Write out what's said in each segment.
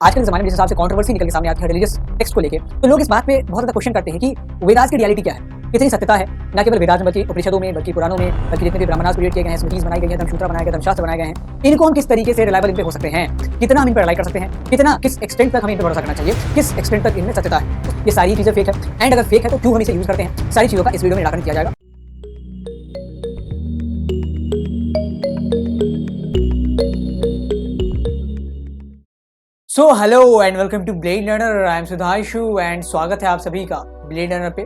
आजकल के ज़माने में जिस हिसाब से कंट्रोवर्सी निकल के सामने आती है रिलीजियस टेक्स्ट को लेके, तो लोग इस बात पे बहुत ज़्यादा क्वेश्चन करते हैं कि वेदास की रियलिटी क्या है, कितनी सत्यता है। न केवल वेदास में बल्कि उपनिषदों में, बल्कि पुराणों में, बल्कि जितने भी ब्राह्मणास क्रिएट किए गए हैं, स्मृतिज बनाई गई हैं, धर्मसूत्र बनाया गया, धर्मशास्त्र बनाए गए हैं, इनको हम किस तरीके से रिलायबल इन पे हो सकते हैं, कितना हम इन पर रिलाई कर सकते हैं, कितना किस एक्सटेंट तक हमें इन पर भरोसा करना चाहिए, किस एक्सटेंट तक इनमें सत्यता है। ये सारी चीज़ें फेक है, एंड अगर फेक है तो क्यों हम इसे यूज़ करते हैं, सारी चीज़ों का इस वीडियो में निराकरण किया जाएगा। So hello and welcome to blade learner. I am Sudhanshu and स्वागत है आप सभी का ब्लेड लर्नर पे।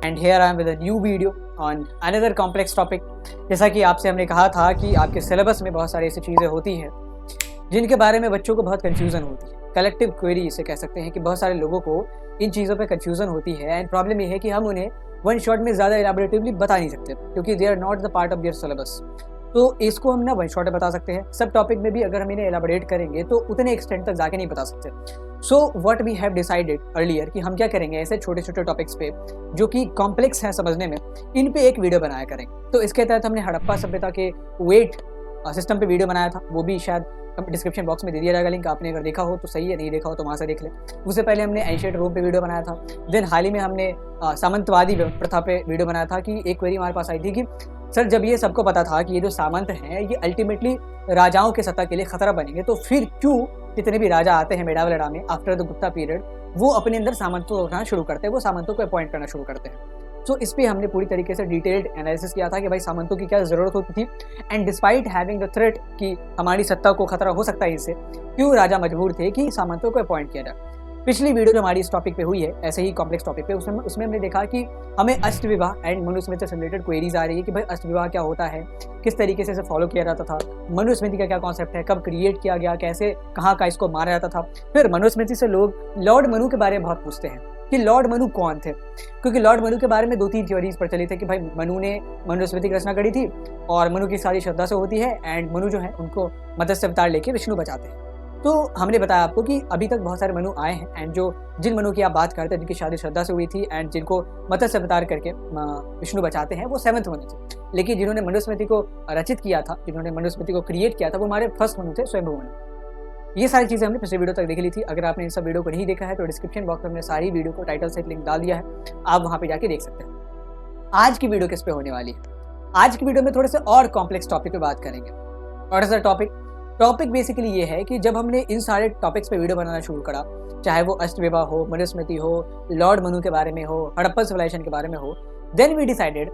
And here I am with a new video on another complex topic. जैसा कि आपसे हमने कहा था कि आपके सिलेबस में बहुत सारी ऐसी चीज़ें होती हैं जिनके बारे में बच्चों को बहुत कन्फ्यूज़न होती है। कलेक्टिव क्वेरी इसे कह सकते हैं कि बहुत सारे लोगों को इन चीज़ों पर कन्फ्यूज़न होती है। एंड प्रॉब्लम ये है कि हम उन्हें वन शॉट में ज़्यादा एलाबोरेटिवली बता नहीं सकते क्योंकि they are not the part of their syllabus. तो इसको हम ना वन शॉट में बता सकते हैं। सब टॉपिक में भी अगर हम इन्हें एलाबोरेट करेंगे तो उतने एक्सटेंट तक जाके नहीं बता सकते। So what we have decided earlier कि हम क्या करेंगे, ऐसे छोटे छोटे टॉपिक्स पे जो कि कॉम्प्लेक्स हैं समझने में, इन पे एक वीडियो बनाया करेंगे। तो इसके तहत हमने हड़प्पा सभ्यता के वेट सिस्टम पे वीडियो बनाया था, वो भी शायद डिस्क्रिप्शन बॉक्स में दे दिया जाएगा लिंक। आपने अगर देखा हो तो सही है, नहीं देखा हो तो वहाँ से देख लें। उससे पहले हमने एंशिएंट रोम पे वीडियो बनाया था। देन हाल ही में हमने सामंतवादी प्रथा पे वीडियो बनाया था कि एक क्वेरी हमारे पास आई थी कि सर जब ये सबको पता था कि ये जो सामंत हैं ये अल्टीमेटली राजाओं के सत्ता के लिए खतरा बनेंगे, तो फिर क्यों जितने भी राजा आते हैं मेवाड़ एरा में आफ्टर द गुप्ता पीरियड, वो अपने अंदर सामंतों को उठाना शुरू करते हैं, वो सामंतों को अपॉइंट करना शुरू करते हैं। सो इस पर हमने पूरी तरीके से डिटेल्ड एनालिसिस किया था कि भाई सामंतों की क्या ज़रूरत होती थी, and despite having the threat कि हमारी सत्ता को खतरा हो सकता है इससे, क्यों राजा मजबूर थे कि सामंतों को अपॉइंट किया जाए। पिछली वीडियो जो हमारी इस टॉपिक पे हुई है, ऐसे ही कॉम्प्लेक्स टॉपिक पे, उसमें हमने देखा कि हमें अष्ट विवाह एंड मनुस्मृति से रिलेटेड क्वेरीज आ रही है कि भाई अष्ट विवाह क्या होता है, किस तरीके से इसे फॉलो किया जाता था, मनुस्मृति का क्या कॉन्सेप्ट है, कब क्रिएट किया गया, कैसे कहाँ का इसको मारा जाता था। फिर मनुस्मृति से लोग लॉर्ड मनु के बारे में बहुत पूछते हैं कि लॉर्ड मनु कौन थे, क्योंकि लॉर्ड मनु के बारे में 2-3 थ्योरीज प्रचलित है कि भाई मनु ने मनुस्मृति की रचना करी थी और मनु की सारी श्रद्धा से होती है, एंड मनु जो है उनको मत्स्य अवतार लेके विष्णु बचाते हैं। तो हमने बताया आपको कि अभी तक बहुत सारे मनु आए हैं, एंड जिन मनु की आप बात करते हैं जिनकी शादी श्रद्धा से हुई थी एंड जिनको मत्स्य अवतार करके विष्णु बचाते हैं, वो 7th मनु थे। लेकिन जिन्होंने मनुस्मृति को रचित किया था, जिन्होंने मनुस्मृति को क्रिएट किया था, वो हमारे फर्स्ट मनु थे, स्वयंभू मनु। ये सारी चीज़ें हमने पिछले वीडियो तक देख ली थी। अगर आपने इन सब वीडियो को नहीं देखा है तो डिस्क्रिप्शन बॉक्स में हमने सारी वीडियो को टाइटल से लिंक डाल दिया है, आप वहाँ पे जाके देख सकते हैं। आज की वीडियो किस पे होने वाली है? आज की वीडियो में थोड़े से और कॉम्प्लेक्स टॉपिक पे बात करेंगे। और ऐसा टॉपिक बेसिकली ये है कि जब हमने इन सारे टॉपिक्स पे वीडियो बनाना शुरू करा, चाहे वो अष्ट विवाह हो, मनुस्मृति हो, लॉर्ड मनु के बारे में हो, हड़प्पन सिविलाइजेशन के बारे में हो, देन वी डिसाइडेड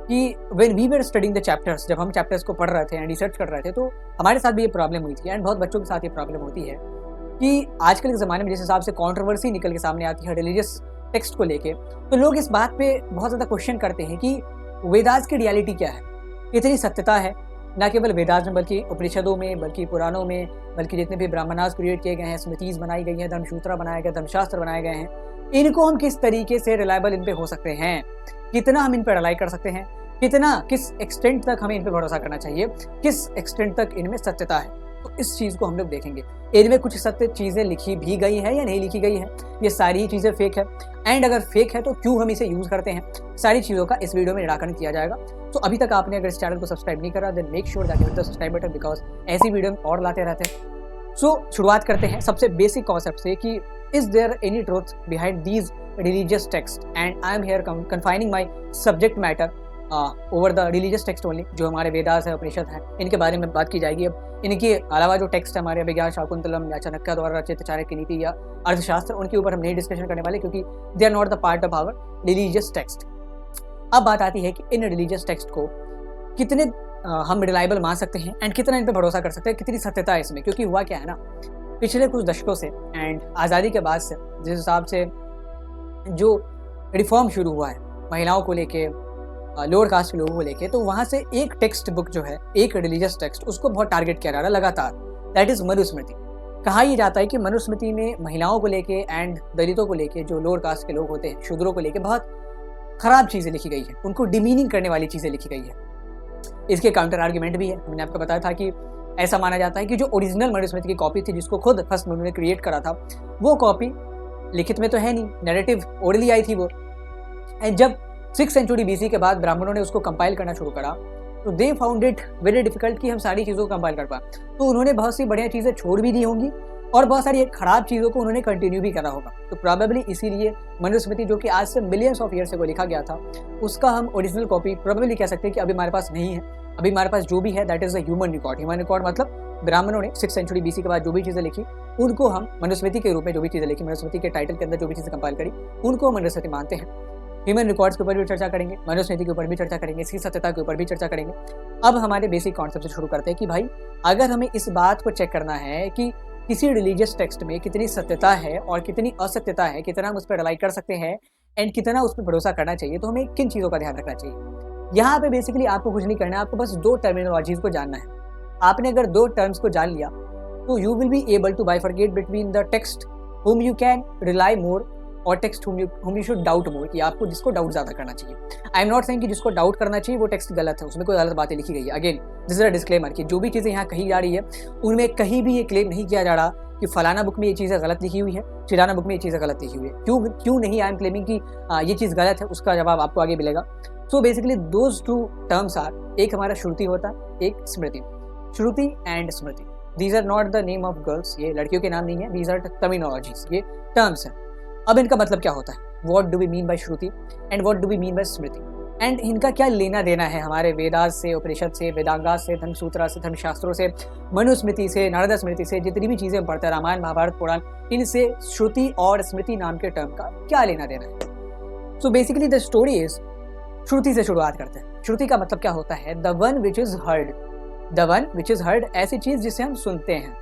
कि when we were studying the chapters, जब हम चैप्टर्स को पढ़ रहे थे एंड रिसर्च कर रहे थे, तो हमारे साथ भी ये प्रॉब्लम हुई थी एंड बहुत बच्चों के साथ ये प्रॉब्लम होती है कि आजकल के ज़माने में जिस हिसाब से कंट्रोवर्सी निकल के सामने आती है रिलीजियस टेक्स्ट को लेके, तो लोग इस बात पे बहुत ज़्यादा क्वेश्चन करते हैं कि वेदास की रियलिटी क्या है, कितनी सत्यता है। न केवल वेदास में बल्कि उपनिषदों में, बल्कि पुराणों में, बल्कि जितने भी ब्राह्मणास क्रिएट किए गए हैं, स्मृतिज बनाई गई हैं, धर्मसूत्र बनाए गए, धर्मशास्त्र बनाए गए हैं, इनको हम किस तरीके से रिलायबल इन पे हो सकते हैं, कितना हम इन पर रिलाई कर सकते हैं, कितना किस एक्सटेंट तक हमें इन पे भरोसा करना चाहिए, किस एक्सटेंट तक इनमें सत्यता है। तो इस चीज़ को हम लोग देखेंगे। इनमें कुछ सत्य चीज़ें लिखी भी गई हैं या नहीं लिखी गई हैं, ये सारी चीज़ें फेक है, एंड अगर फेक है तो क्यों हम इसे यूज़ करते हैं, सारी चीज़ों का इस वीडियो में निराकरण किया जाएगा। तो अभी तक आपने अगर इस चैनल को सब्सक्राइब नहीं करा, then make sure that you hit the subscribe button, because ऐसी वीडियो और लाते रहते हैं। सो शुरुआत करते हैं सबसे बेसिक कॉन्सेप्ट से कि is there any truth behind these religious text, and I am here confining my subject matter over the religious text only. जो हमारे वेदास है, उपनिषद है, इनके बारे में बात की जाएगी। अब इनके अलावा जो टेक्स्ट है हमारे अभिज्ञान शाकुंतलम या चाणक्य द्वारा रचित चाणक्य नीति या अर्थशास्त्र, उनके ऊपर हम नहीं डिस्कशन करने वाले क्योंकि they are not the part of our religious text. अब बात आती है कि इन रिलीजियस टेक्स्ट को कितने हम रिलायबल मान सकते हैं एंड कितना इन पर भरोसा कर सकते हैं, कितनी सत्यता है इसमें। क्योंकि हुआ क्या है ना, पिछले कुछ दशकों से एंड आज़ादी के बाद से जिस हिसाब से जो रिफॉर्म शुरू हुआ है महिलाओं को लेके, लोअर कास्ट के लोगों को लेके, तो वहाँ से एक टेक्स्ट बुक जो है, एक रिलीजियस टेक्स्ट, उसको बहुत टारगेट किया जा रहा है लगातार, दैट इज़ मनुस्मृति। कहा यह जाता है कि मनुस्मृति में महिलाओं को लेके एंड दलितों को लेके, जो लोअर कास्ट के लोग होते हैं, शूद्रों को लेके बहुत ख़राब चीज़ें लिखी गई है, उनको डिमीनिंग करने वाली चीज़ें लिखी गई है। इसके काउंटर आर्ग्यूमेंट भी है। मैंने आपको बताया था कि ऐसा माना जाता है कि जो ओरिजिनल मनुस्मृति की कॉपी थी, जिसको खुद फर्स्ट मनु ने क्रिएट करा था, वो कॉपी लिखित में तो है नहीं, नैरेटिव ओरली आई थी वो। एंड जब 6th सेंचुरी BC के बाद ब्राह्मणों ने उसको कंपाइल करना शुरू करा, तो they found it very difficult कि हम सारी चीज़ों को कंपाइल कर पाए। तो उन्होंने बहुत सी बढ़िया चीज़ें छोड़ भी दी होंगी और बहुत सारी खराब चीज़ों को उन्होंने कंटिन्यू भी करा होगा। तो प्रोबेबली इसीलिए मनुस्मृति जो कि आज से मिलियंस ऑफ ईयर को लिखा गया था, उसका हम ओरिजिनल कॉपी प्रोबेबली कह सकते हैं कि अभी हमारे पास नहीं है। अभी हमारे पास जो भी है that is the human record. Human record मतलब ब्राह्मणों ने 6th सेंचुरी BC के बाद जो भी चीज़ें लिखी उनको हम मनुस्मृति के रूप में, जो भी चीज़ें लिखी मनुस्मृति के टाइटल के अंदर जो भी चीज़ें कंपाइल करी उनको हम मनुस्मृति मानते हैं। ह्यूमन रिकॉर्ड्स के ऊपर भी चर्चा करेंगे, मनुस्मृति के ऊपर भी चर्चा करेंगे, इसकी सत्यता के ऊपर भी चर्चा करेंगे। अब हमारे बेसिक कॉन्सेप्ट से शुरू करते हैं कि भाई अगर हमें इस बात को चेक करना है कि किसी रिलीजियस टेक्स्ट में कितनी सत्यता है और कितनी असत्यता है, कितना हम उस पर रिलाई कर सकते हैं एंड कितना उस पर भरोसा करना चाहिए, तो हमें किन चीज़ों का ध्यान रखना चाहिए। यहाँ पे बेसिकली आपको कुछ नहीं करना है, आपको बस 2 टर्मिनोलॉजीज को जानना है। आपने अगर 2 टर्म्स को जान लिया तो you will be able to bifurcate between the text whom you can rely more और text whom you should doubt more, कि आपको जिसको डाउट ज़्यादा करना चाहिए। आई एम नॉट सेइंग कि जिसको डाउट करना चाहिए वो टेक्स्ट गलत है, उसमें कोई गलत बातें लिखी गई है। Again this is a disclaimer कि जो भी चीज़ें यहाँ कही जा रही है उनमें कहीं भी ये क्लेम नहीं किया जा रहा कि फलाना बुक में ये चीज़ें गलत लिखी हुई है, चिलाना बुक में ये चीज़ें गलत लिखी हुई है। क्यों नहीं आई एम क्लेमिंग कि ये चीज़ गलत है, उसका जवाब आपको आगे मिलेगा। So basically those 2 terms are, एक हमारा श्रुति होता है, एक Smriti. Shruti and Smriti, these are not the name of girls, ये लड़कियों के नाम नहीं है, दीज आर टर्मिनोलॉजीज, ये टर्म्स हैं। अब इनका मतलब क्या होता है, what do we mean by Shruti and what do we mean by Smriti, and इनका क्या लेना देना है हमारे वेदास से, उपनिषद से, वेदांगा से, धर्मसूत्रा से, धर्मशास्त्रों से, मनुस्मृति से, नारद स्मृति से, जितनी भी चीज़ें हम पढ़ते हैं, रामायण महाभारत पुराण, इनसे श्रुति और स्मृति नाम के टर्म का क्या लेना देना है। So basically the story is, Shruti से शुरुआत करते हैं। श्रुति का मतलब क्या होता है, the one which is heard, the one which is heard, ऐसी चीज जिसे हम सुनते हैं।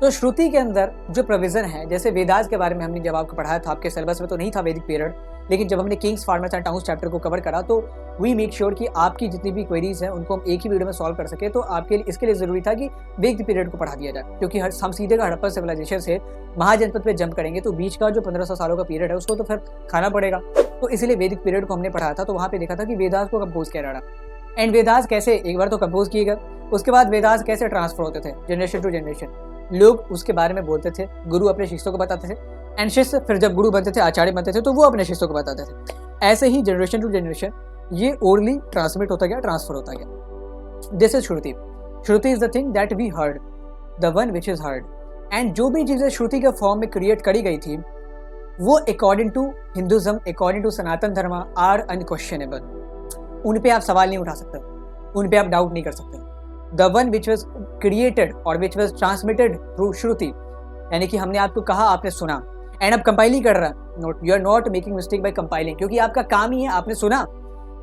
तो श्रुति के अंदर जो प्रोविजन है, जैसे वेदास के बारे में हमने जब आपको पढ़ाया था, आपके सिलेबस में तो नहीं था वैदिक पीरियड, लेकिन जब हमने Kings farmers and towns chapter को कवर करा तो वी मेक श्योर कि आपकी जितनी भी क्वेरीज हैं उनको हम एक ही वीडियो में सॉल्व कर सके। तो आपके लिए इसके लिए जरूरी था कि वैदिक पीरियड को पढ़ा दिया जाए, क्योंकि हम सीधे का हड़प्पा सिविलाइजेशन से महाजनपद पे जंप करेंगे तो बीच का जो 1500 सालों का पीरियड है उसको तो फिर खाना पड़ेगा। तो इसलिए वैदिक पीरियड को हमने पढ़ाया था, तो वहाँ पे देखा था कि वेदास को कंपोज किया जा रहा, एंड वेदास कैसे एक बार तो कंपोज किए गए, उसके बाद वेदास कैसे ट्रांसफर होते थे जनरेशन टू जनरेशन, लोग उसके बारे में बोलते थे, गुरु अपने शिष्यों को बताते थे, एंड शिष्य फिर जब गुरु बनते थे, आचार्य बनते थे, तो वो अपने शिष्यों को बताते थे। ऐसे ही जनरेशन टू जनरेशन ये ओरली ट्रांसमिट होता गया, ट्रांसफर होता गया। This is Shruti. Shruti is the thing that we heard, the one which is heard, and जो भी चीज़ें श्रुति के फॉर्म में क्रिएट करी गई थी वो according to Hinduism, according to Sanatan Dharma are unquestionable. उन पे आप सवाल नहीं उठा सकते, उन पे आप डाउट नहीं कर सकते। The one which was created और विच वॉज ट्रांसमिटेड थ्रू श्रुति, यानी कि हमने आपको कहा, आपने सुना, एंड अब कंपाइल ही कर रहा है, note you are not making mistake by compiling, क्योंकि आपका काम ही है, आपने सुना,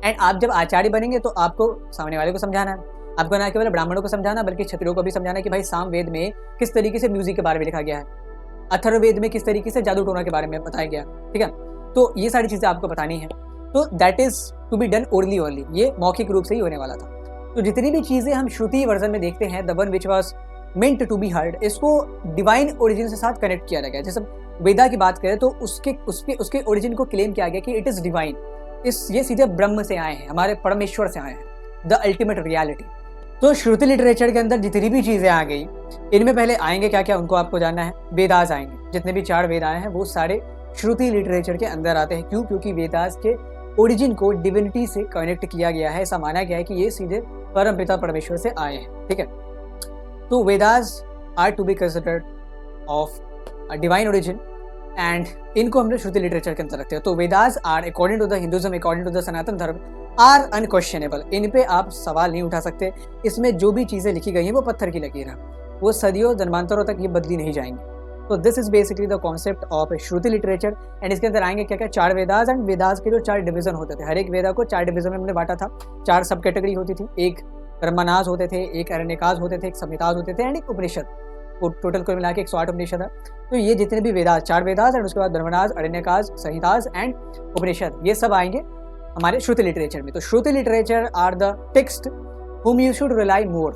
एंड आप जब आचार्य बनेंगे तो आपको सामने वाले को समझाना है, आपको ना केवल ब्राह्मणों को समझाना बल्कि क्षत्रियों को भी समझाना कि भाई सामवेद में किस तरीके से म्यूजिक के बारे में लिखा गया है, अथर्ववेद में किस तरीके से जादू टोना के बारे में बताया गया, ठीक है। तो ये सारी चीज़ें आपको बतानी है। तो that is to be done orally only, ये मौखिक रूप से ही होने वाला था। तो जितनी भी चीज़ें हम श्रुति वर्जन में देखते हैं, the one which was meant to be heard, इसको डिवाइन ओरिजिन से साथ कनेक्ट किया गया। जैसे वेदा की बात करें तो उसके ओरिजिन को क्लेम किया गया कि इट इज़ डिवाइन, ये सीधे ब्रह्म से आए हैं, हमारे परमेश्वर से आए हैं, द अल्टीमेट रियलिटी। तो श्रुति लिटरेचर के अंदर जितनी भी चीज़ें आ गई, इनमें पहले आएंगे क्या क्या उनको आपको जानना है। वेदास आएंगे, जितने भी 4 वेद आए हैं वो सारे श्रुति लिटरेचर के अंदर आते हैं। क्यों? क्योंकि वेदास के ओरिजिन को डिविनिटी से कनेक्ट किया गया है, ऐसा माना गया है कि ये सीधे परम पिता परमेश्वर से आए हैं, ठीक है। तो Vedas are to be considered of divine origin, and इनको हम लोग श्रुति लिटरेचर के अंदर रखते हैं। तो Vedas are according to the Hinduism, according to the Sanatan Dharma are unquestionable, इन पे आप सवाल नहीं उठा सकते। इसमें जो भी चीज़ें लिखी गई हैं वो पत्थर की लकीर है, वो सदियों जन्मांतरों तक ये बदली नहीं जाएंगी। तो this is basically the concept of Shruti literature, and इसके अंदर आएंगे क्या क्या 4 वेदास, एंड वेदास के जो 4 डिवीजन होते थे, हर एक वेदा को 4 डिवीजन में हमने बांटा था, 4 सब कैटेगरी होती थी, एक ब्रह्मनास होते थे, एक अरण्यकास होते थे, एक संहितास होते थे, एंड एक उपनिषद। टोटल को मिला के 108 उपनिषद है। तो ये जितने भी वेदास, 4 वेदास, एंड उसके बाद ब्रह्मनास, अरण्यकास, संहितास एंड उपनिषद, ये सब आएंगे हमारे श्रुति लिटरेचर में। तो Shruti literature are the text whom you should rely more।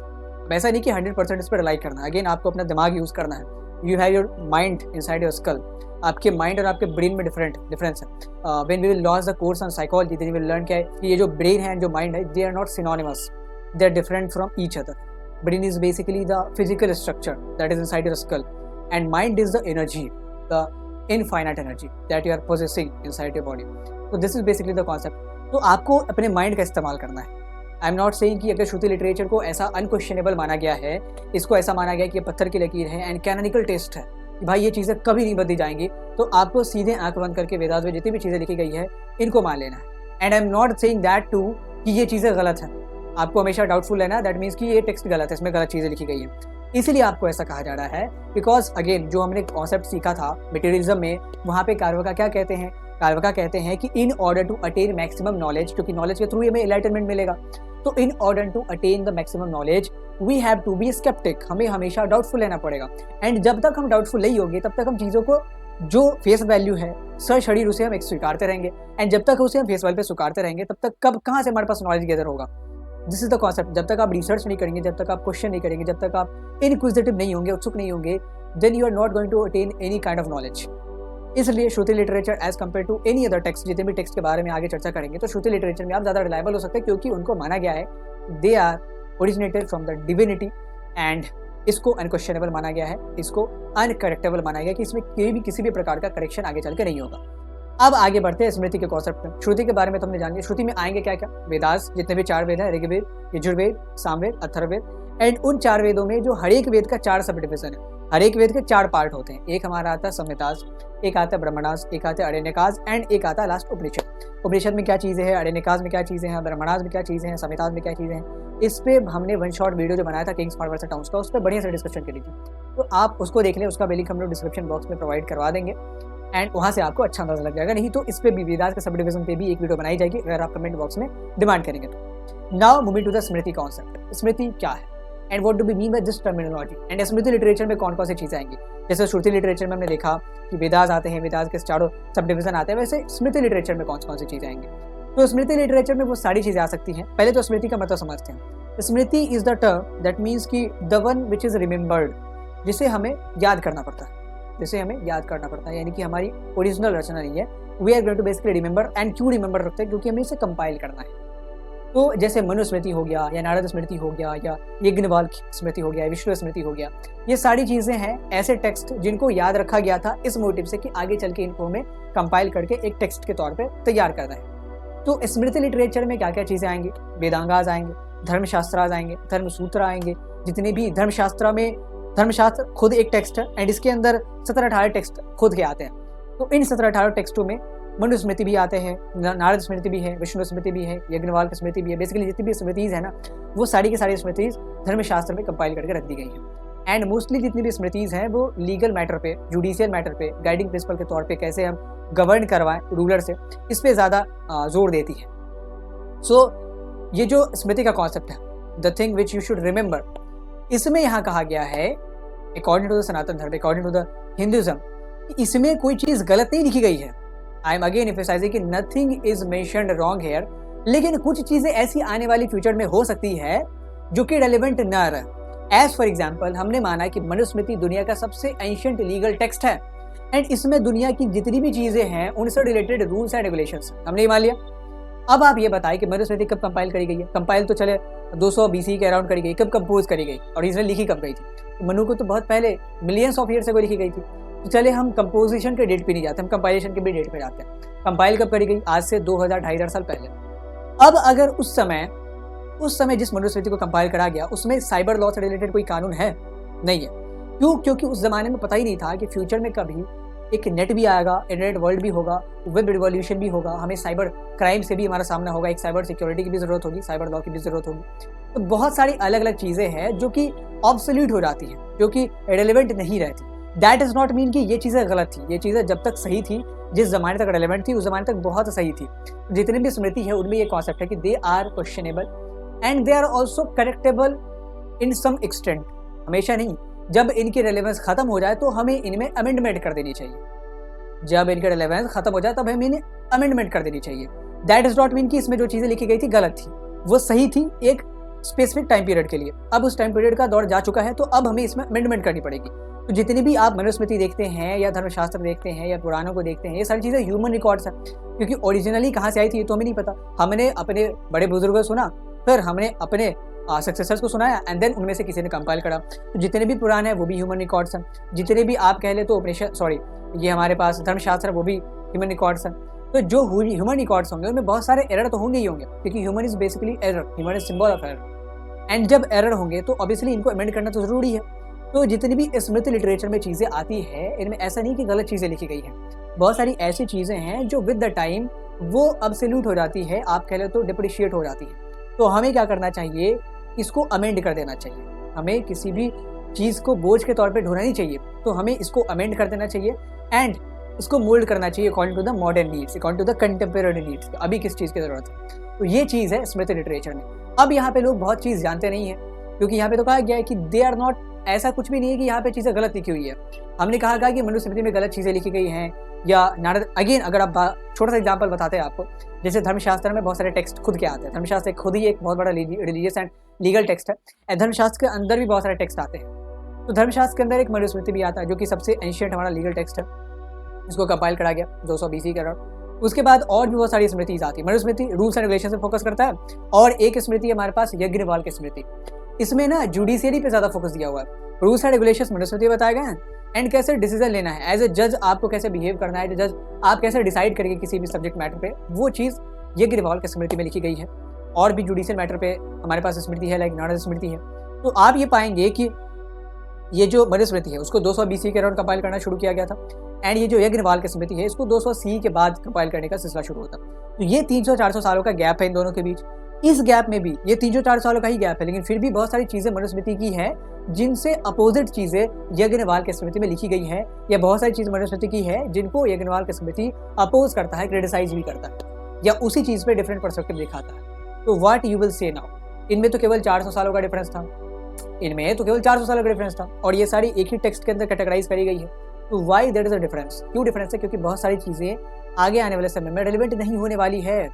वैसा नहीं कि 100% इस पर रिलाई करना है, अगेन आपको अपना दिमाग यूज़ करना है। You have your mind inside your skull, आपके माइंड और आपके ब्रेन में डिफरेंस है। When we will launch the course on psychology, then we will learn क्या है कि ये जो ब्रेन है एंड जो माइंड है, they are not synonymous, they are different from each other. Brain is basically the physical structure that is inside your skull, and mind is the energy, the infinite energy that you are possessing inside your body. तो this is basically the concept. तो आपको अपने mind का इस्तेमाल करना है। आई am not saying कि अगर श्रुति लिटरेचर को ऐसा अनक्वेश्चनेबल माना गया है, इसको ऐसा माना गया कि ये पत्थर की लकीर है एंड कैनोनिकल टेस्ट है कि भाई ये चीज़ें कभी नहीं बदली जाएंगी, तो आपको सीधे आंख बंद करके वेदांत में जितनी भी चीज़ें लिखी गई है इनको मान लेना है। And I am not saying that to कि ये चीज़ें गलत हैं, आपको हमेशा डाउटफुल रहना, दैट मीन्स कि ये टेक्स्ट गलत है, इसमें गलत चीज़ें लिखी गई है, इसीलिए आपको ऐसा कहा जा रहा है। बिकॉज अगेन जो हमने कॉन्सेप्ट सीखा था मटेरियलिज्म में, वहाँ पे कारवाका क्या कहते हैं, कारवाका कहते हैं कि in order to attain maximum knowledge, क्योंकि नॉलेज के थ्रू हमें एनलाइटनमेंट मिलेगा, तो in order to attain the maximum knowledge we have to be sceptic, हमें हमेशा डाउटफुल रहना पड़ेगा। एंड जब तक हम डाउटफुल नहीं होंगे तब तक हम चीज़ों को जो फेस वैल्यू है सर शरीर उसे हम एक स्वीकारते रहेंगे, एंड जब तक उसे हम फेस वैल्यू पे स्वीकारते रहेंगे तब तक कब कहाँ से हमारे पास नॉलेज गैदर होगा। This is the concept. जब तक आप रिसर्च नहीं करेंगे, जब तक आप क्वेश्चन नहीं करेंगे, जब तक आप इनक्विजिटिव नहीं होंगे, उत्सुक नहीं होंगे, then you are not going to attain any kind of knowledge. इसलिए Shruti literature as compare to any other text, जितने भी टेक्स्ट के बारे में आगे चर्चा करेंगे, तो श्रुति लिटरेचर में आप ज़्यादा रिलायबल हो सकते हैं, क्योंकि उनको माना गया है they are originated from the divinity and इसको अनक्वेश्चनेबल माना गया है, इसको अनकरेक्टेबल माना गया कि इसमें किसी भी प्रकार का करेक्शन आगे चल के नहीं होगा। अब आगे बढ़ते हैं स्मृति के कॉन्सेप्ट में। श्रुति के बारे में तुमने जान लिया, श्रुति में आएंगे क्या क्या, वेदास, जितने भी 4 वेद हैं, ऋग्वेद, यजुर्वेद, सामवेद, अथर्ववेद, एंड उन 4 वेदों में जो हर एक वेद का 4 सब डिविजन है, हर एक वेद के 4 पार्ट होते हैं। एक हमारा आता है संहितास, एक आता है ब्रह्मणास, एक आता है अरण्यकास एंड एक आता है लास्ट उपनिषद। उपनिषद में क्या चीज़ें हैं, अरण्यकास में क्या चीज़ें हैं, ब्रह्मणास में क्या चीज़ें हैं, संहितास में क्या चीज़ें हैं, इस पे हमने वन शॉट वीडियो जो बनाया था किंग्स पार्ट वर्सेस टाउन्स का, उस पर बढ़िया से डिस्कशन करी थी, तो आप उसको देख लें, उसका लिंक हम लोग डिस्क्रिप्शन बॉक्स में प्रोवाइड करवा देंगे एंड वहाँ से आपको अच्छा अंदाजा लग जाएगा। नहीं तो इस पे भी वेदास के सब डिवीजन पे भी एक वीडियो बनाई जाएगी अगर आप कमेंट बॉक्स में डिमांड करेंगे तो। Now moving to the Smriti concept. Smriti क्या है and what do we mean by this terminology, and Smriti literature में कौन कौन सी चीज़ें आएंगी। जैसे श्रुति लिटरेचर में हमने देखा कि वेदास आते हैं, वेदास के 4 सब डिवीजन आते हैं, वैसे स्मृति लिटरेचर में कौन सी चीज़ें आएंगी। तो स्मृति लिटरेचर में वो सारी चीज़ें आ सकती हैं। पहले तो स्मृति का मतलब समझते हैं। Smriti is the term that means की the one which is remembered, जिसे हमें याद करना पड़ता है, जिसे हमें याद करना पड़ता है, यानी कि हमारी ओरिजिनल रचना नहीं है। We are going to basically remember, and क्यों रिमेंबर रखते हैं, क्योंकि हमें इसे कंपाइल करना है। तो जैसे मनुस्मृति हो गया, या नारद स्मृति हो गया, या यज्ञवल्क स्मृति हो गया, विष्णु स्मृति हो गया, ये सारी चीज़ें हैं ऐसे टेक्स्ट जिनको याद रखा गया था इस मोटिव से कि आगे चल के इनको हमें कंपाइल करके एक टेक्स्ट के तौर पर तैयार करना है। तो स्मृति लिटरेचर में क्या क्या चीज़ें आएंगी, वेदांगाज आएंगे, धर्मशास्त्राज आएंगे, धर्मसूत्र आएंगे, जितने भी धर्मशास्त्र में, धर्मशास्त्र खुद एक टेक्स्ट है एंड इसके अंदर 17-18 टेक्स्ट खुद के आते हैं। तो इन 17-18 टेक्स्टों में मनुस्मृति भी आते हैं, नारद स्मृति भी है, विष्णु स्मृति भी है, यज्ञवल्क स्मृति भी है। बेसिकली जितनी भी स्मृतिज है ना, वो सारी की सारी स्मृतिज धर्मशास्त्र में कंपाइल करके रख दी गई हैं। एंड मोस्टली जितनी भी स्मृतिज हैं वो लीगल मैटर पे, जुडिशियल मैटर पे, गाइडिंग प्रिंसिपल के तौर पे कैसे हम गवर्न करवाएं रूलर से, इस पे ज़्यादा जोर देती है। सो ये जो स्मृति का कॉन्सेप्ट है, the thing which you should remember, इसमें यहाँ कहा गया है अकॉर्डिंग टू द सनातन धर्म, अकॉर्डिंग टू द हिंदुइज्म, इसमें कोई चीज़ गलत नहीं लिखी गई है। आई एम अगेन एम्फसाइजिंग कि nothing is mentioned wrong hair, लेकिन कुछ चीज़ें ऐसी आने वाली फ्यूचर में हो सकती है जो कि रेलिवेंट न रहे। एज फॉर एग्जाम्पल, हमने माना कि मनुस्मृति दुनिया का सबसे एंशिएंट लीगल टेक्स्ट है एंड इसमें दुनिया की जितनी भी चीज़ें हैं उनसे रिलेटेड रूल्स एंड रेगुलेशंस हमने मान लिया। अब आप ये बताएं कि मनुस्मृति कब कंपाइल करी गई है। कंपाइल तो चले 200 BC के अराउंड करी गई, कब कंपोज करी गई, ओरिजिनल लिखी कब गई थी। तो मनु को तो बहुत पहले मिलियंस ऑफ ईयर से कोई लिखी गई थी। तो चले हम कंपोजिशन के डेट पे नहीं जाते, हम कंपाइलेशन के भी डेट पे जाते हैं। कंपाइल कब करी गई, आज से 2000-2500 साल पहले। अब अगर उस समय जिस मनुस्मृति को कंपाइल करा गया उसमें साइबर लॉ से रिलेटेड कोई कानून है, नहीं है। क्यों? क्योंकि उस जमाने में पता ही नहीं था कि फ्यूचर में कभी एक नेट भी आएगा, इंटरनेट वर्ल्ड भी होगा, वेब रिवॉल्यूशन भी होगा, हमें साइबर क्राइम से भी हमारा सामना होगा, एक साइबर सिक्योरिटी की भी जरूरत होगी, साइबर लॉ की भी जरूरत होगी। तो बहुत सारी अलग अलग चीज़ें हैं जो कि ऑब्सोल्यूट हो जाती हैं, जो कि रेलेवेंट नहीं रहती। दैट इज़ नॉट मीन कि ये चीज़ें गलत थी, ये चीज़ें जब तक सही थी, जिस ज़माने तक रेलेवेंट थी उस ज़माने तक बहुत सही थी। जितनी भी स्मृति है उनमें ये कॉन्सेप्ट है कि they are questionable and they are also correctable in some extent. हमेशा नहीं, जब इनकी रेलेवेंस खत्म हो जाए तो हमें इनमें अमेंडमेंट कर देनी चाहिए। जब इनकी रेलेवेंस खत्म हो जाए तब हमें इन्हें अमेंडमेंट कर देनी चाहिए। दैट इज नॉट मीन कि इसमें जो चीज़ें लिखी गई थी गलत थी, वो सही थी एक स्पेसिफिक टाइम पीरियड के लिए। अब उस टाइम पीरियड का दौर जा चुका है तो अब हमें इसमें अमेंडमेंट करनी पड़ेगी। तो जितनी भी आप मनुस्मृति देखते हैं या धर्मशास्त्र देखते हैं या पुराणों को देखते हैं, ये सारी चीज़ें ह्यूमन रिकॉर्ड्स हैं, क्योंकि ओरिजिनली कहाँ से आई थी ये तो हमें नहीं पता। हमने अपने बड़े बुजुर्गों को सुना, फिर हमने अपने सक्सेसर्स को सुनाया एंड देन उनमें से किसी ने कंपाइल करा। तो जितने भी पुराण हैं वो भी ह्यूमन रिकॉर्ड्स हैं, जितने भी आप कह ले तो उपनिषद, सॉरी ये हमारे पास धर्मशास्त्र है वो भी ह्यूमन रिकॉर्ड्स हैं। तो जो ह्यूमन रिकॉर्ड्स होंगे उनमें बहुत सारे एरर तो होंगे ही होंगे, क्योंकि human is basically error, human is symbol of error. And जब एरर होंगे तो ऑब्वियसली इनको अमेंड करना तो जरूरी है। तो जितनी भी स्मृति लिटरेचर में चीज़ें आती है, इनमें ऐसा नहीं कि गलत चीज़ें लिखी गई हैं। बहुत सारी ऐसी चीज़ें हैं जो विद द टाइम वो अब्सोल्यूट हो जाती है, आप कह लो तो डिप्रिशिएट हो जाती है। तो हमें क्या करना चाहिए, इसको अमेंड कर देना चाहिए। हमें किसी भी चीज़ को बोझ के तौर पे ढोना नहीं चाहिए, तो हमें इसको अमेंड कर देना चाहिए एंड इसको मोल्ड करना चाहिए according to the modern needs, according to the contemporary needs. अभी किस चीज़ की ज़रूरत है, तो ये चीज़ है स्मृति लिटरेचर में। अब यहाँ पे लोग बहुत चीज़ जानते नहीं है, क्योंकि यहाँ पे तो कहा गया है कि दे आर नॉट, ऐसा कुछ भी नहीं है कि यहाँ पे चीज़ें गलत लिखी हुई है। हमने कहा कि मनुस्मृति में गलत चीज़ें लिखी गई हैं या नारद। अगेन अगर आप छोटा सा एग्जांपल बताते हैं आपको, जैसे धर्मशास्त्र में बहुत सारे टेक्स्ट खुद के आते हैं। धर्मशास्त्र खुद ही एक बहुत बड़ा रिलीजियस एंड लीगल टेक्स्ट है, एंड धर्मशास्त्र के अंदर भी बहुत सारे टेक्स्ट आते हैं। तो धर्मशास्त्र के अंदर एक मनुस्मृति भी आता है, जो कि सबसे एंशिएंट हमारा लीगल टेक्स्ट है। इसको कंपाइल करा गया 200 BC के अराउंड। उसके बाद और भी बहुत सारी स्मृतिज आती है। मनुस्मृति रूल्स एंड रेगुलेशन पे फोकस करता है, और एक स्मृति है हमारे पास यज्ञवल्क्य स्मृति। इसमें ना जुडिशियरी पे ज्यादा फोकस दिया हुआ है। रूल्स एंड रेगुलेशंस मनुस्मृति बताए गए हैं, एंड कैसे डिसीजन लेना है एज ए जज, आपको कैसे बिहेव करना है, जज आप कैसे डिसाइड करेंगे किसी भी सब्जेक्ट मैटर पे, वो चीज़ यज्ञवल्क्य स्मृति में लिखी गई है। और भी जुडिशियल मैटर पे हमारे पास स्मृति है, लाइक नारद स्मृति है। तो आप ये पाएंगे कि ये जो मनुस्मृति है उसको 200 BC के अराउंड कंपाइल करना शुरू किया गया था, एंड ये जो यज्ञवल्क्य स्मृति है इसको 200 CE के बाद कंपाइल करने का सिलसिला शुरू होता। तो ये 300-400 सालों का गैप है इन दोनों के बीच। इस गैप में भी ये 300-400 सालों का ही गैप है, लेकिन फिर भी बहुत सारी चीज़ें मनुस्मृति की है जिनसे अपोजिट चीज़ें यज्ञवल्क्य स्मृति में लिखी गई है, या बहुत सारी चीज़ मनुस्मृति की है जिनको यज्ञवल्क्य स्मृति अपोज करता है, क्रिटिसाइज भी करता है, या उसी चीज़ पे डिफरेंट पर्सपेक्टिव दिखाता है। तो what you will say now, इनमें तो केवल 400 सालों का डिफरेंस था, इनमें तो केवल 400 सालों का डिफरेंस था, और ये सारी एक ही टेक्स्ट के अंदर कैटेगराइज करी गई है। तो why there is a difference, क्यों डिफरेंस है, क्योंकि बहुत सारी चीज़ें आगे आने वाले समय में रेलिवेंट नहीं होने वाली है।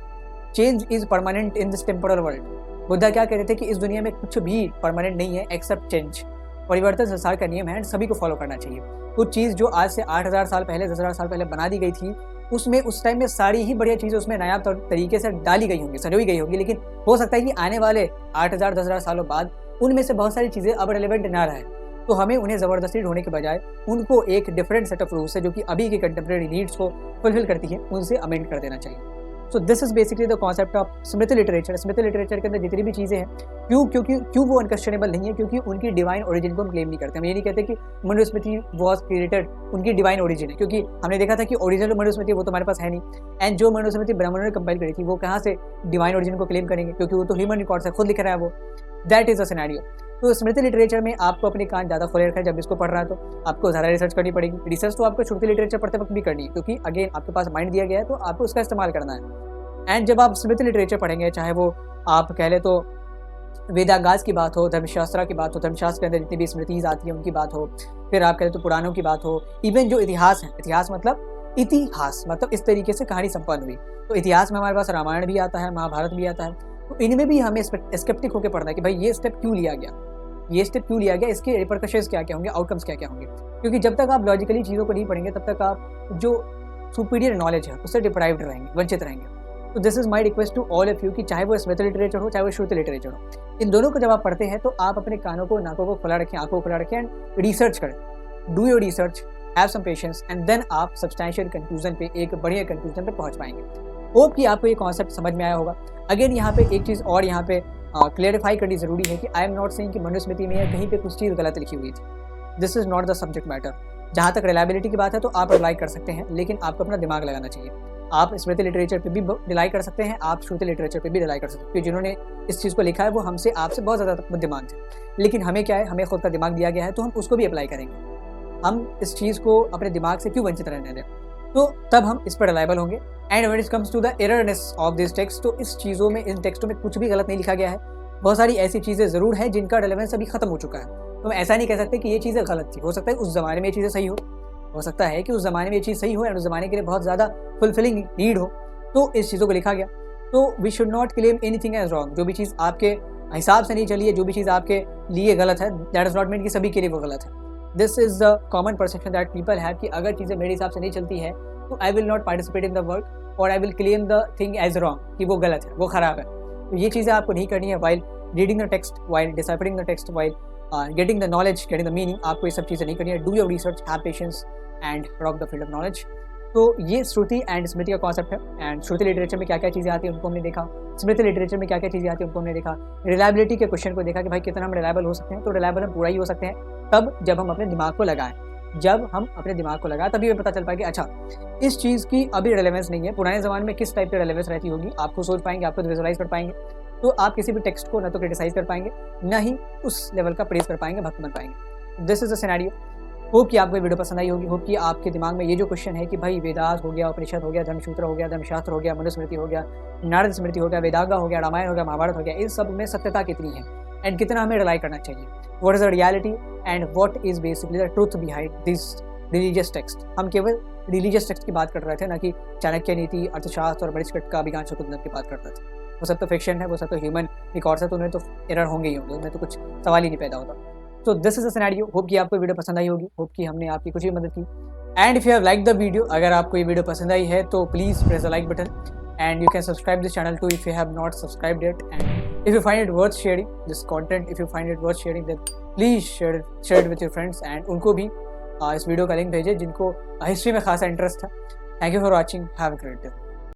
Change is permanent in this temporal world. Buddha क्या कहते थे कि इस दुनिया में कुछ भी परमानेंट नहीं है एक्सेप्ट चेंज। परिवर्तन संसार का नियम है, सभी को फॉलो करना चाहिए। कुछ चीज़ जो आज से 8000 साल पहले, 10,000 साल पहले बना दी गई थी, उसमें उस टाइम में सारी ही बढ़िया चीज़ें उसमें नायाब तरीके से डाली गई होंगी, संजोई गई होंगी, लेकिन हो सकता है कि आने वाले 8000, 10,000 सालों बाद उनमें से बहुत सारी चीज़ें अब रेलेवेंट ना रहे। तो हमें उन्हें ज़बरदस्ती ढूंढने के बजाय उनको एक डिफरेंट सेट ऑफ रूल्स है जो कि अभी की कंटेम्प्रेरी नीड्स को फुलफिल करती है, उनसे अमेंड कर देना चाहिए। So this is basically the concept of Smriti literature. Smriti literature के अंदर जितनी भी चीज़ें हैं, क्यों वो अनक्वेश्चनेबल नहीं है, क्योंकि उनकी डिवाइन ओरिजिन को हम क्लेम नहीं करते। हम ये नहीं कहते कि मनुस्मृति वॉज क्रिएटेड, उनकी डिवाइन ओरिजिन है, क्योंकि हमने देखा था कि ओरिजिनल मनुस्मृति वो तो हमारे पास है नहीं, एंड जो मनुस्मृति ब्राह्मणों ने कंपाइल करी थी वो कहाँ से डिवाइन ओरिजिन को क्लेम करेंगे, क्योंकि वो तो ह्यूमन रिकॉर्ड से खुद लिख रहा है वो। That is a scenario. तो स्मृति लिटरेचर में आपको अपने कान ज़्यादा खोले रखा है। जब इसको पढ़ रहा है तो आपको ज़्यादा रिसर्च करनी पड़ेगी। रिसर्च तो आपको स्मृति लिटरेचर पढ़ते वक्त भी करनी है, क्योंकि अगेन आपके पास माइंड दिया गया है तो आपको उसका इस्तेमाल करना है। एंड जब आप स्मृति लिटरेचर पढ़ेंगे, चाहे वो आप कह ले तो वेदांगास की बात हो, धर्मशास्त्र की बात हो, धर्मशास्त्र के अंदर जितनी भी स्मृतिज आती है उनकी बात हो, फिर आप कह ले तो पुराणों की बात हो, इवन जो इतिहास है, इतिहास मतलब इस तरीके से कहानी संपन्न हुई। तो इतिहास में हमारे पास रामायण भी आता है, महाभारत भी आता है। तो इनमें भी हमें स्केप्टिक होकर पढ़ना है कि भाई ये स्टेप क्यों लिया गया, इसके रिपरकशंस क्या क्या होंगे, आउटकम्स क्या क्या होंगे। क्योंकि जब तक आप लॉजिकली चीज़ों को नहीं पढ़ेंगे तब तक आप जो सुपीरियर नॉलेज है उससे डिप्राइव्ड रहेंगे, वंचित रहेंगे। तो this is my request to all of you कि चाहे वो स्मृति लिटरेचर हो, चाहे वो श्रुति लिटरेचर हो, इन दोनों को जब आप पढ़ते हैं तो आप अपने कानों को, नाकों को खुला रखें, आंखों को खुला रखें एंड रिसर्च करें। Do your research, have some patience, and then आप सब्सटैंशियल कंक्लूजन पे, एक बढ़िया कंक्लूजन पे पहुंच पाएंगे। होप कि आपको ये कॉन्सेप्ट समझ में आया होगा। अगेन यहाँ पे एक चीज़ और यहाँ पे क्लियरिफाई करनी जरूरी है कि आई एम नॉट सेइंग कि मनुस्मृति में या कहीं पे कुछ चीज़ गलत लिखी हुई थी। This is not the subject matter. जहाँ तक रिलायबिलिटी की बात है तो आप रिलाई कर सकते हैं, लेकिन आपको अपना दिमाग लगाना चाहिए। आप स्मृति लिटरेचर पे भी रिलाई कर सकते हैं, आप श्रुति लिटरेचर पे भी रिलाई कर सकते हैं, क्योंकि जिन्होंने इस चीज़ को लिखा है वो हमसे, आपसे बहुत ज़्यादा बुद्धिमान थे। लेकिन हमें क्या है, हमें खुद का दिमाग दिया गया है तो हम उसको भी अप्लाई करेंगे। हम इस चीज़ को अपने दिमाग से क्यों वंचित रहने दें, तो तब हम इस पर रिलायबल होंगे। And when it comes to the errorness of this text, तो इस चीज़ों में, इन टेक्स्टों में कुछ भी गलत नहीं लिखा गया है। बहुत सारी ऐसी चीज़ें ज़रूर हैं जिनका रेलेवेंस अभी खत्म हो चुका है। तो हम ऐसा नहीं कह सकते कि ये चीज़ें गलत थी। हो सकता है उस ज़माने में ये चीज़ें सही हो सकता है कि उस ज़माने में ये चीज़ सही हो एंड उस ज़माने के लिए बहुत ज़्यादा फुलफिलिंग नीड हो, तो इस चीज़ों को लिखा गया। तो we should not claim anything as wrong. जो भी चीज़ आपके हिसाब से नहीं चली है, जो भी चीज़ आपके लिए गलत है, दैट इज नॉट मीन कि सभी के लिए वो गलत है। This is the common perception that people have कि अगर चीज़ें मेरे हिसाब से नहीं चलती है तो I will not participate in the work और I will claim the thing as wrong, कि वो गलत है, वो खराब है। तो ये चीज़ें आपको नहीं करनी है। While reading the text, while deciphering the text, while getting the knowledge, getting the meaning, आपको ये सब चीज़ें नहीं करनी है। Do your research, have patience and rock the field of knowledge. तो ये श्रुति एंड स्मृति का कॉन्सेप्ट है। एंड श्रुति लिटरेचर में क्या क्या चीज़ें आती हैं उनको हमने देखा, स्मृति लिटरेचर में क्या क्या चीज़ें आती हैं उनको हमने देखा, रिलायबिलिटी के क्वेश्चन को देखा कि भाई कितना हम रिलायबल हो सकते हैं। तो रिलायबल हम पूरा ही हो सकते हैं तब जब हम अपने दिमाग को लगाएं, जब हम अपने दिमाग को लगाएं तभी हमें पता चल पाएगा अच्छा इस चीज़ की अभी रिलेवेंस नहीं है, पुराने ज़माने में किस टाइप की रिलेवेंस रहती होगी, आपको सोच पाएंगे, आपको विजुअलाइज कर पाएंगे। तो आप किसी भी टेक्स्ट को ना तो क्रिटिसाइज कर पाएंगे, ना ही उस लेवल का प्रेज कर पाएंगे, भक्त बन पाएंगे। This is the scenario. Hope कि आपको ये वीडियो पसंद आई होगी। होप कि आपके दिमाग में ये जो क्वेश्चन है कि भाई वेदास हो गया, उपनिषद हो गया, धर्मसूत्र हो गया, धर्मशास्त्र हो गया, मनुस्मृति हो गया, नारद स्मृति हो गया, वेदांगा हो गया, रामायण हो गया, महाभारत हो गया, इन सब में सत्यता कितनी है एंड कितना हमें रिलाई करना चाहिए, what is the reality and what is basically the truth behind this religious text. हम केवल रिलीजियस टेक्स्ट की बात कर रहे थे, ना कि चाणक्य नीति, अर्थशास्त्र और बरिष्ठ का अभिज्ञान शकुंतलम की बात कर रहे थे। वो सब तो फिक्शन है, वो सब तो ह्यूमन रिकॉर्ड्स है, तो उनमें तो एरर होंगे ही होंगे, उनमें तो कुछ सवाल ही नहीं पैदा होता। तो this is a scenario. Hope कि आपको वीडियो पसंद आई होगी, होप कि हमने आपकी कुछ भी मदद की। And if you have like the video, अगर आपको ये वीडियो पसंद आई है तो please press the like button and you can subscribe this channel too if you have not subscribed it. And if you find it worth sharing this content, if you find it worth sharing then please share it with your friends and उनको भी इस video का link भेजें जिनको history में खासा interest है। Thank you for watching, have a great day.